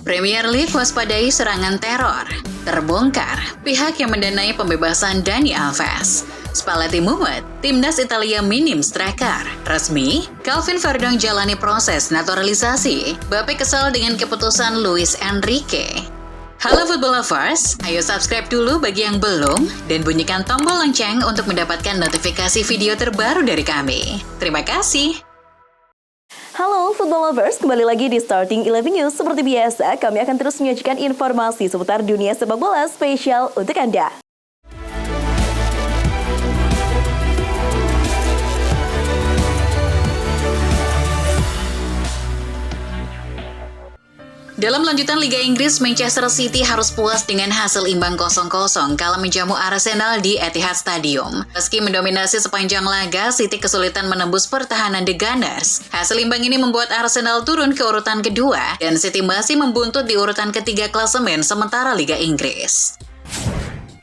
Premier League waspadai serangan teror. Terbongkar, pihak yang mendanai pembebasan Dani Alves. Spalletti mumet, timnas Italia minim striker. Resmi, Calvin Verdong jalani proses naturalisasi. Bape kesal dengan keputusan Luis Enrique. Halo football lovers, ayo subscribe dulu bagi yang belum dan bunyikan tombol lonceng untuk mendapatkan notifikasi video terbaru dari kami. Terima kasih. Halo Football Lovers, kembali lagi di Starting 11 News. Seperti biasa, kami akan terus menyajikan informasi seputar dunia sepak bola spesial untuk Anda. Dalam lanjutan Liga Inggris, Manchester City harus puas dengan hasil imbang 0-0 kala menjamu Arsenal di Etihad Stadium. Meski mendominasi sepanjang laga, City kesulitan menembus pertahanan The Gunners. Hasil imbang ini membuat Arsenal turun ke urutan kedua, dan City masih membuntut di urutan ketiga klasemen sementara Liga Inggris.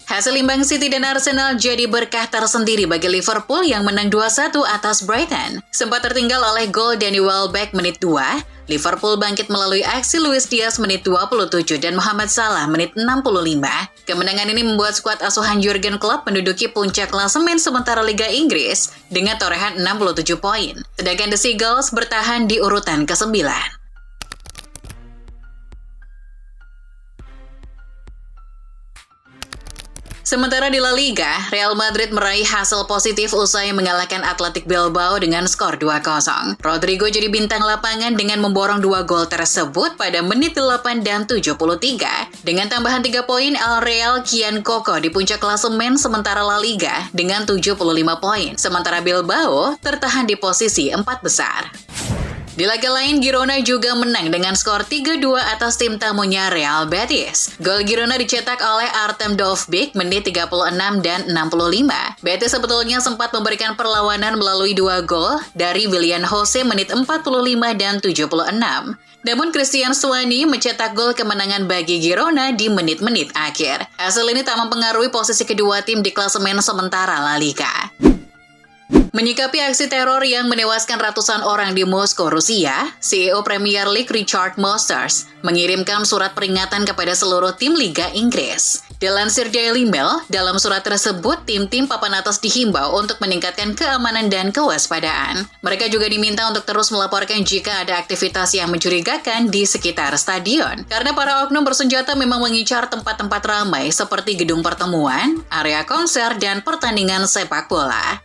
Hasil imbang City dan Arsenal jadi berkah tersendiri bagi Liverpool yang menang 2-1 atas Brighton. Sempat tertinggal oleh gol Danny Welbeck menit 2, Liverpool bangkit melalui aksi Luis Diaz menit 27 dan Mohamed Salah menit 65. Kemenangan ini membuat skuad asuhan Jurgen Klopp menduduki puncak klasemen sementara Liga Inggris dengan torehan 67 poin. Sedangkan The Seagulls bertahan di urutan ke-9. Sementara di La Liga, Real Madrid meraih hasil positif usai mengalahkan Athletic Bilbao dengan skor 2-0. Rodrigo jadi bintang lapangan dengan memborong 2 gol tersebut pada menit 8 dan 73. Dengan tambahan 3 poin, El Real kian kokoh di puncak klasemen sementara La Liga dengan 75 poin. Sementara Bilbao tertahan di posisi 4 besar. Di laga lain, Girona juga menang dengan skor 3-2 atas tim tamunya Real Betis. Gol Girona dicetak oleh Artem Dovbyk menit 36 dan 65. Betis sebetulnya sempat memberikan perlawanan melalui 2 gol dari Willian Jose menit 45 dan 76. Namun Christian Stuani mencetak gol kemenangan bagi Girona di menit-menit akhir. Hasil ini tak mempengaruhi posisi kedua tim di klasemen sementara La Liga. Menyikapi aksi teror yang menewaskan ratusan orang di Moskow, Rusia, CEO Premier League Richard Mosters mengirimkan surat peringatan kepada seluruh tim Liga Inggris. Dilansir Daily Mail, dalam surat tersebut, tim-tim papan atas dihimbau untuk meningkatkan keamanan dan kewaspadaan. Mereka juga diminta untuk terus melaporkan jika ada aktivitas yang mencurigakan di sekitar stadion. Karena para oknum bersenjata memang mengincar tempat-tempat ramai seperti gedung pertemuan, area konser, dan pertandingan sepak bola.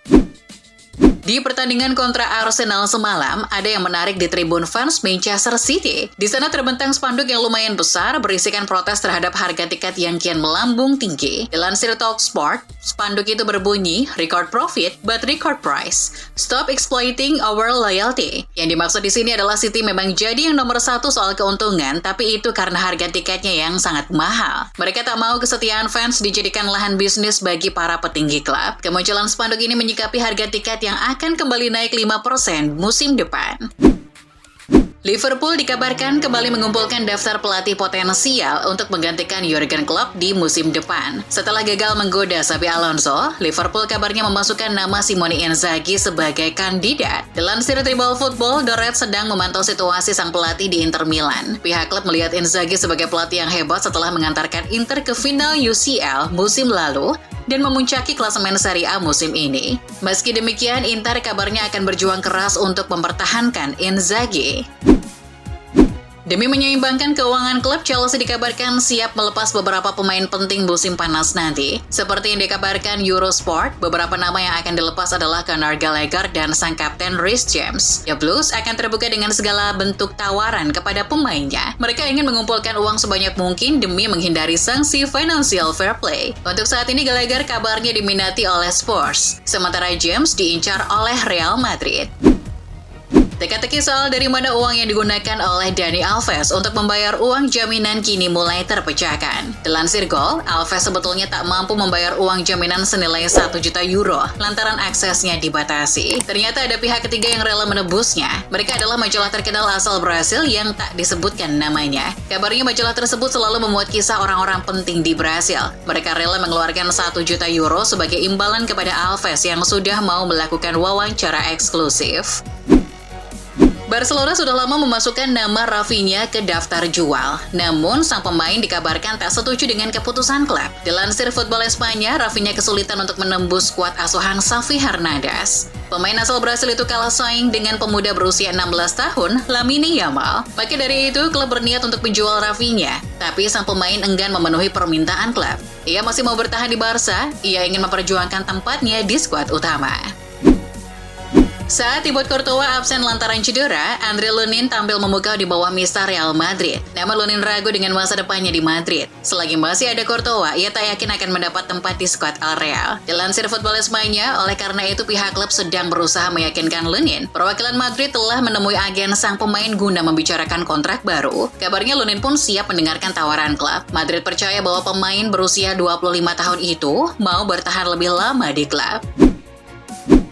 Di pertandingan kontra Arsenal semalam, ada yang menarik di tribun fans Manchester City. Di sana terbentang spanduk yang lumayan besar berisikan protes terhadap harga tiket yang kian melambung tinggi. Dilansir Talksport, spanduk itu berbunyi, "Record profit, but record price. Stop exploiting our loyalty." Yang dimaksud di sini adalah City memang jadi yang nomor 1 soal keuntungan, tapi itu karena harga tiketnya yang sangat mahal. Mereka tak mau kesetiaan fans dijadikan lahan bisnis bagi para petinggi klub. Kemunculan spanduk ini menyikapi harga tiket yang akan kembali naik 5% musim depan. Liverpool dikabarkan kembali mengumpulkan daftar pelatih potensial untuk menggantikan Jurgen Klopp di musim depan. Setelah gagal menggoda Xabi Alonso, Liverpool kabarnya memasukkan nama Simone Inzaghi sebagai kandidat. Dilansir Tribal Football, The Reds sedang memantau situasi sang pelatih di Inter Milan. Pihak klub melihat Inzaghi sebagai pelatih yang hebat setelah mengantarkan Inter ke final UCL musim lalu dan memuncaki klasemen Serie A musim ini. Meski demikian, Inter kabarnya akan berjuang keras untuk mempertahankan Inzaghi. Demi menyeimbangkan keuangan klub, Chelsea dikabarkan siap melepas beberapa pemain penting musim panas nanti. Seperti yang dikabarkan Eurosport, beberapa nama yang akan dilepas adalah Conor Gallagher dan sang kapten Reece James. The Blues akan terbuka dengan segala bentuk tawaran kepada pemainnya. Mereka ingin mengumpulkan uang sebanyak mungkin demi menghindari sanksi financial fair play. Untuk saat ini Gallagher kabarnya diminati oleh Spurs, sementara James diincar oleh Real Madrid. Teka-teki soal dari mana uang yang digunakan oleh Dani Alves untuk membayar uang jaminan kini mulai terpecahkan. Dilansir Goal, Alves sebetulnya tak mampu membayar uang jaminan senilai 1 juta euro lantaran aksesnya dibatasi. Ternyata ada pihak ketiga yang rela menebusnya. Mereka adalah majalah terkenal asal Brasil yang tak disebutkan namanya. Kabarnya majalah tersebut selalu memuat kisah orang-orang penting di Brasil. Mereka rela mengeluarkan 1 juta euro sebagai imbalan kepada Alves yang sudah mau melakukan wawancara eksklusif. Barcelona sudah lama memasukkan nama Rafinha ke daftar jual. Namun, sang pemain dikabarkan tak setuju dengan keputusan klub. Dilansir Football Espanya, Rafinha kesulitan untuk menembus skuad asuhan Xavi Hernandez. Pemain asal Brasil itu kalah saing dengan pemuda berusia 16 tahun, Lamine Yamal. Maka dari itu, klub berniat untuk menjual Rafinha. Tapi sang pemain enggan memenuhi permintaan klub. Ia masih mau bertahan di Barca, ia ingin memperjuangkan tempatnya di skuad utama. Saat Thibaut Courtois absen lantaran cedera, Andre Lunin tampil memukau di bawah mister Real Madrid. Namun Lunin ragu dengan masa depannya di Madrid. Selagi masih ada Courtois, ia tak yakin akan mendapat tempat di skuad Al Real. Dilansir Football Espanya, oleh karena itu pihak klub sedang berusaha meyakinkan Lunin. Perwakilan Madrid telah menemui agen sang pemain guna membicarakan kontrak baru. Kabarnya Lunin pun siap mendengarkan tawaran klub. Madrid percaya bahwa pemain berusia 25 tahun itu mau bertahan lebih lama di klub.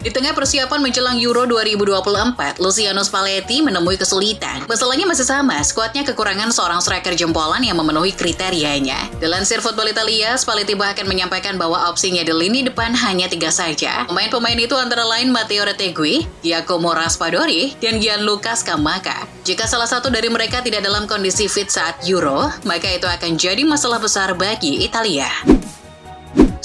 Di tengah persiapan menjelang Euro 2024, Luciano Spalletti menemui kesulitan. Masalahnya masih sama, skuadnya kekurangan seorang striker jempolan yang memenuhi kriterianya. Dilansir Football Italia, Spalletti bahkan menyampaikan bahwa opsinya di lini depan hanya 3 saja. Pemain-pemain itu antara lain Matteo Retegui, Giacomo Raspadori, dan Gianluca Scamacca. Jika salah satu dari mereka tidak dalam kondisi fit saat Euro, maka itu akan jadi masalah besar bagi Italia.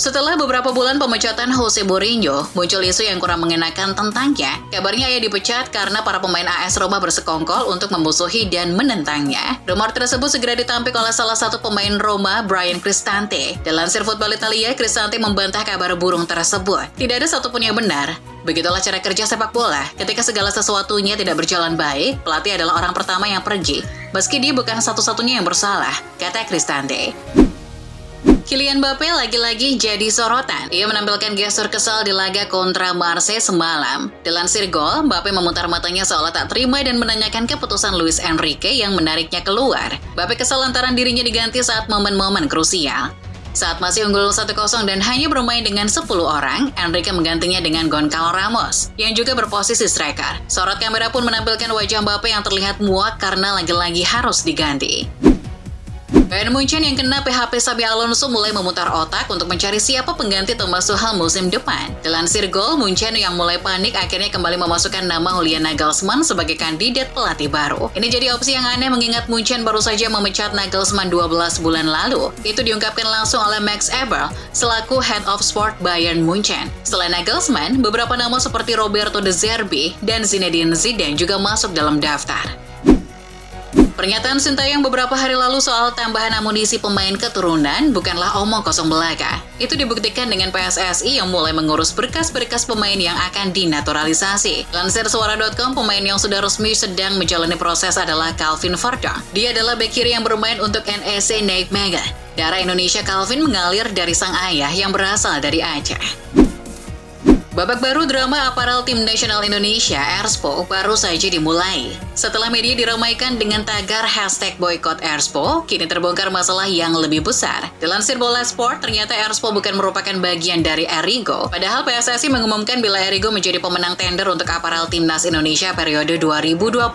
Setelah beberapa bulan pemecatan Jose Mourinho, muncul isu yang kurang mengenakan tentangnya. Kabarnya ia dipecat karena para pemain AS Roma bersekongkol untuk memusuhi dan menentangnya. Rumor tersebut segera ditampik oleh salah satu pemain Roma, Bryan Cristante. Dilansir Football Italia, Cristante membantah kabar burung tersebut. Tidak ada satupun yang benar. Begitulah cara kerja sepak bola. Ketika segala sesuatunya tidak berjalan baik, pelatih adalah orang pertama yang pergi. Meski dia bukan satu-satunya yang bersalah, kata Cristante. Kylian Mbappe lagi-lagi jadi sorotan. Ia menampilkan gestur kesal di laga kontra Marseille semalam. Dilansir Gol, Mbappe memutar matanya seolah tak terima dan menanyakan keputusan Luis Enrique yang menariknya keluar. Mbappe kesal lantaran dirinya diganti saat momen-momen krusial. Saat masih unggul 1-0 dan hanya bermain dengan 10 orang, Enrique menggantinya dengan Goncalo Ramos, yang juga berposisi striker. Sorot kamera pun menampilkan wajah Mbappe yang terlihat muak karena lagi-lagi harus diganti. Bayern Munchen yang kena PHP Xabi Alonso mulai memutar otak untuk mencari siapa pengganti Thomas Tuchel musim depan. Dilansir Gol, Munchen yang mulai panik akhirnya kembali memasukkan nama Julian Nagelsmann sebagai kandidat pelatih baru. Ini jadi opsi yang aneh mengingat Munchen baru saja memecat Nagelsmann 12 bulan lalu. Itu diungkapkan langsung oleh Max Eberl selaku Head of Sport Bayern Munchen. Selain Nagelsmann, beberapa nama seperti Roberto De Zerbi dan Zinedine Zidane juga masuk dalam daftar. Pernyataan Sintayong beberapa hari lalu soal tambahan amunisi pemain keturunan bukanlah omong kosong belaka. Itu dibuktikan dengan PSSI yang mulai mengurus berkas-berkas pemain yang akan dinaturalisasi. Lansir Suara.com, pemain yang sudah resmi sedang menjalani proses adalah Calvin Verdong. Dia adalah bek kiri yang bermain untuk NEC Nijmegen. Darah Indonesia Calvin mengalir dari sang ayah yang berasal dari Aceh. Babak baru drama aparel tim nasional Indonesia, Erspo, baru saja dimulai. Setelah media diramaikan dengan tagar #boykot Erspo, kini terbongkar masalah yang lebih besar. Dilansir Bola Sport, ternyata Erspo bukan merupakan bagian dari Erigo. Padahal PSSI mengumumkan bila Erigo menjadi pemenang tender untuk aparel timnas Indonesia periode 2024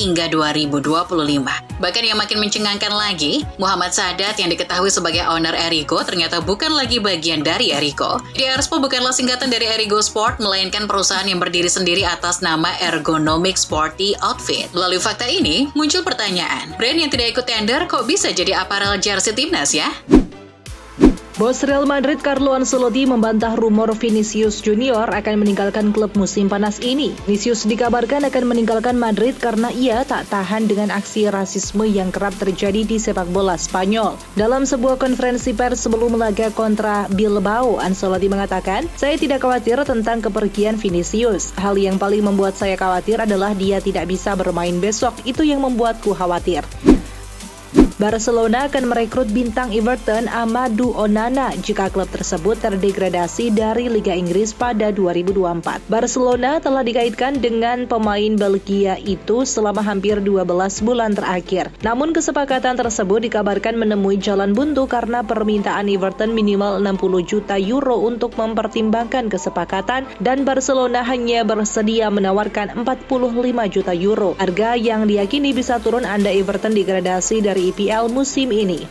hingga 2025. Bahkan yang makin mencengangkan lagi, Muhammad Sadat yang diketahui sebagai owner Erigo ternyata bukan lagi bagian dari Erigo. Jadi Erspo bukanlah singkatan dari Erigo Sport, melainkan perusahaan yang berdiri sendiri atas nama Ergonomic Sporty Outfit. Melalui fakta ini, muncul pertanyaan, brand yang tidak ikut tender kok bisa jadi aparel jersey timnas ya? Bos Real Madrid Carlo Ancelotti membantah rumor Vinicius Junior akan meninggalkan klub musim panas ini. Vinicius dikabarkan akan meninggalkan Madrid karena ia tak tahan dengan aksi rasisme yang kerap terjadi di sepak bola Spanyol. Dalam sebuah konferensi pers sebelum laga kontra Bilbao, Ancelotti mengatakan, "Saya tidak khawatir tentang kepergian Vinicius. Hal yang paling membuat saya khawatir adalah dia tidak bisa bermain besok. Itu yang membuatku khawatir." Barcelona akan merekrut bintang Everton Amadou Onana jika klub tersebut terdegradasi dari Liga Inggris pada 2024. Barcelona telah dikaitkan dengan pemain Belgia itu selama hampir 12 bulan terakhir. Namun kesepakatan tersebut dikabarkan menemui jalan buntu karena permintaan Everton minimal 60 juta euro untuk mempertimbangkan kesepakatan dan Barcelona hanya bersedia menawarkan 45 juta euro. Harga yang diyakini bisa turun andai Everton degradasi dari EPL musim ini.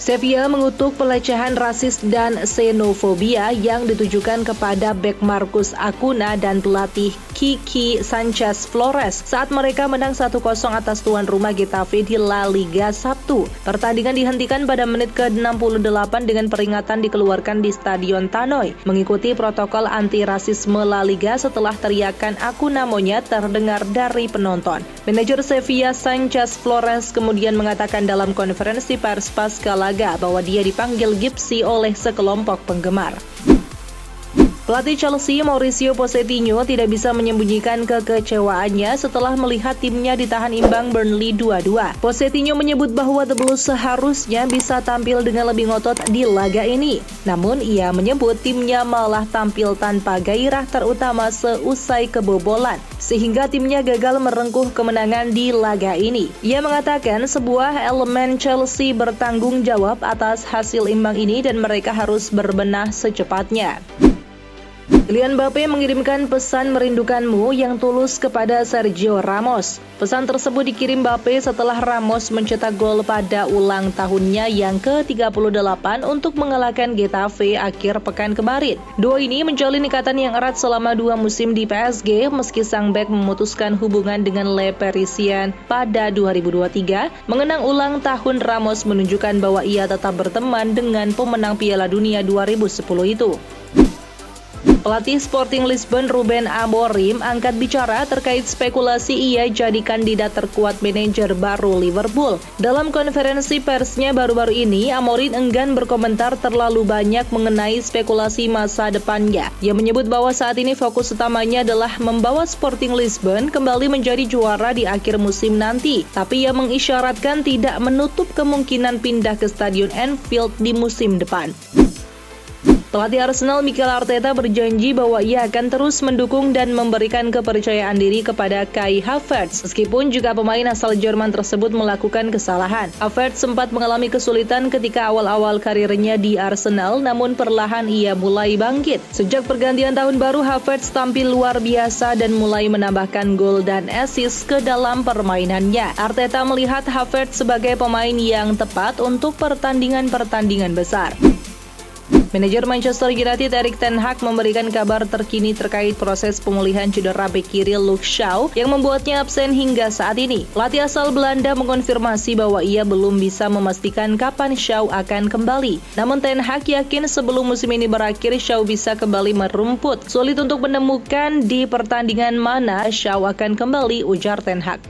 Sevilla mengutuk pelecehan rasis dan xenofobia yang ditujukan kepada bek Marcus Acuna dan pelatih Quique Sanchez Flores saat mereka menang 1-0 atas tuan rumah Getafe di La Liga Sabtu. Pertandingan dihentikan pada menit ke-68 dengan peringatan dikeluarkan di Stadion Tannoy. Mengikuti protokol anti-rasisme La Liga setelah teriakan Acuna monyet terdengar dari penonton. Manajer Sevilla Sanchez Flores kemudian mengatakan dalam konferensi pers pasca laga bahwa dia dipanggil Gipsy oleh sekelompok penggemar. Pelatih Chelsea Mauricio Pochettino tidak bisa menyembunyikan kekecewaannya setelah melihat timnya ditahan imbang Burnley 2-2. Pochettino menyebut bahwa The Blues seharusnya bisa tampil dengan lebih ngotot di laga ini. Namun ia menyebut timnya malah tampil tanpa gairah terutama seusai kebobolan, sehingga timnya gagal merengkuh kemenangan di laga ini. Ia mengatakan sebuah elemen Chelsea bertanggung jawab atas hasil imbang ini dan mereka harus berbenah secepatnya. Kylian Mbappe mengirimkan pesan merindukanmu yang tulus kepada Sergio Ramos. Pesan tersebut dikirim Mbappe setelah Ramos mencetak gol pada ulang tahunnya yang ke-38 untuk mengalahkan Getafe akhir pekan kemarin. Duo ini menjalin ikatan yang erat selama 2 musim di PSG meski sang bek memutuskan hubungan dengan Le Parisien pada 2023. Mengenang ulang tahun Ramos menunjukkan bahwa ia tetap berteman dengan pemenang Piala Dunia 2010 itu. Pelatih Sporting Lisbon Ruben Amorim angkat bicara terkait spekulasi ia jadi kandidat terkuat manajer baru Liverpool. Dalam konferensi persnya baru-baru ini, Amorim enggan berkomentar terlalu banyak mengenai spekulasi masa depannya. Ia menyebut bahwa saat ini fokus utamanya adalah membawa Sporting Lisbon kembali menjadi juara di akhir musim nanti. Tapi ia mengisyaratkan tidak menutup kemungkinan pindah ke Stadion Anfield di musim depan. Pelatih Arsenal Mikel Arteta berjanji bahwa ia akan terus mendukung dan memberikan kepercayaan diri kepada Kai Havertz, meskipun juga pemain asal Jerman tersebut melakukan kesalahan. Havertz sempat mengalami kesulitan ketika awal-awal karirnya di Arsenal, namun perlahan ia mulai bangkit. Sejak pergantian tahun baru, Havertz tampil luar biasa dan mulai menambahkan gol dan assist ke dalam permainannya. Arteta melihat Havertz sebagai pemain yang tepat untuk pertandingan-pertandingan besar. Manajer Manchester United Erik ten Hag memberikan kabar terkini terkait proses pemulihan cedera bek kiri Luke Shaw yang membuatnya absen hingga saat ini. Pelatih asal Belanda mengonfirmasi bahwa ia belum bisa memastikan kapan Shaw akan kembali. Namun ten Hag yakin sebelum musim ini berakhir Shaw bisa kembali merumput. Sulit untuk menemukan di pertandingan mana Shaw akan kembali, ujar ten Hag.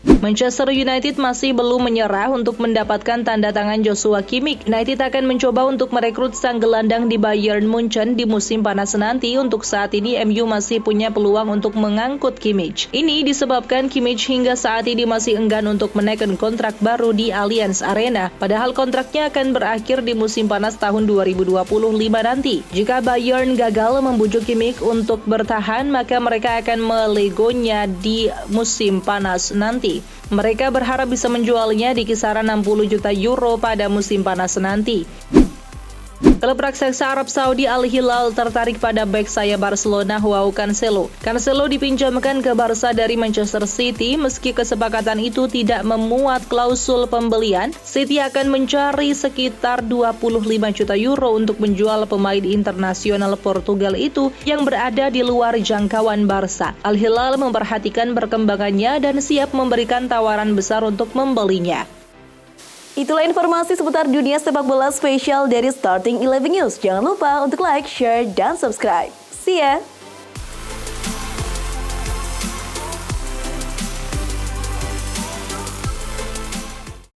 Manchester United masih belum menyerah untuk mendapatkan tanda tangan Joshua Kimmich. United akan mencoba untuk merekrut sang gelandang di Bayern Munchen di musim panas nanti. Untuk saat ini MU masih punya peluang untuk mengangkut Kimmich. Ini disebabkan Kimmich hingga saat ini masih enggan untuk menaikkan kontrak baru di Allianz Arena. Padahal kontraknya akan berakhir di musim panas tahun 2025 nanti. Jika Bayern gagal membujuk Kimmich untuk bertahan, maka mereka akan melegonya di musim panas nanti. Mereka berharap bisa menjualnya di kisaran 60 juta euro pada musim panas nanti. Klub raksasa Arab Saudi Al Hilal tertarik pada bek sayap Barcelona Joao Cancelo. Cancelo dipinjamkan ke Barca dari Manchester City. Meski kesepakatan itu tidak memuat klausul pembelian, City akan mencari sekitar 25 juta euro untuk menjual pemain internasional Portugal itu yang berada di luar jangkauan Barca. Al Hilal memperhatikan perkembangannya dan siap memberikan tawaran besar untuk membelinya. Itulah informasi seputar dunia sepak bola spesial dari Starting 11 News. Jangan lupa untuk like, share, dan subscribe. See ya!